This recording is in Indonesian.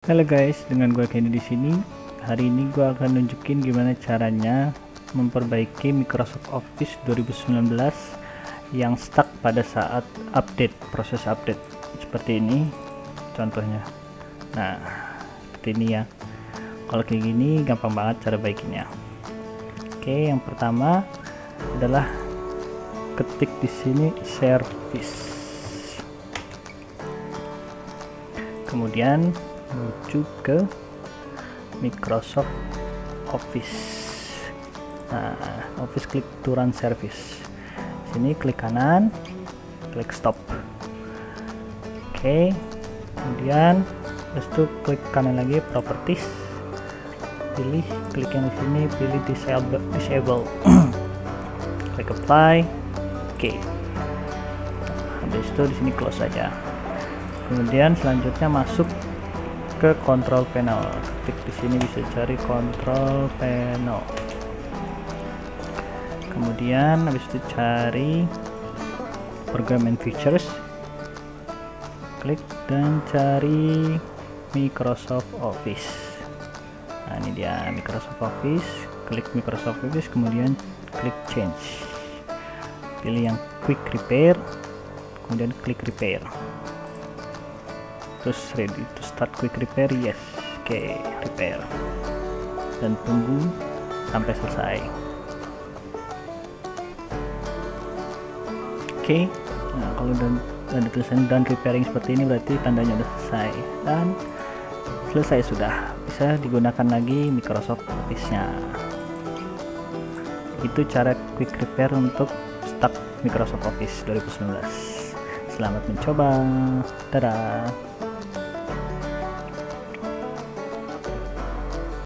Halo guys, dengan gue Kenny di sini. Hari ini gue akan nunjukin gimana caranya memperbaiki Microsoft Office 2019 yang stuck pada saat update, proses update. Seperti ini contohnya. Nah, seperti ini ya. Kalau kayak gini gampang banget cara baikinya. Oke, yang pertama adalah ketik di sini service. Kemudian menuju ke Microsoft Office. Nah, Office, klik to run service. Sini klik kanan, klik stop. Oke, kemudian habis itu klik kanan lagi, properties, pilih, klik yang di sini, pilih disable. Klik apply. Oke, habis itu di sini close saja. Kemudian selanjutnya masuk ke control panel. Klik di sini, bisa cari control panel. Kemudian habis itu cari program and features, klik dan cari Microsoft Office. Nah, ini dia Microsoft Office. Klik Microsoft Office, kemudian klik change, pilih yang quick repair, kemudian klik repair, terus ready to start quick repair, yes. Oke, repair dan tunggu sampai selesai. Oke, nah kalau ada tulisan done repairing seperti ini berarti tandanya udah selesai, dan selesai sudah, bisa digunakan lagi Microsoft Office-nya. Itu cara quick repair untuk stuck Microsoft Office 2019. Selamat mencoba, dadah.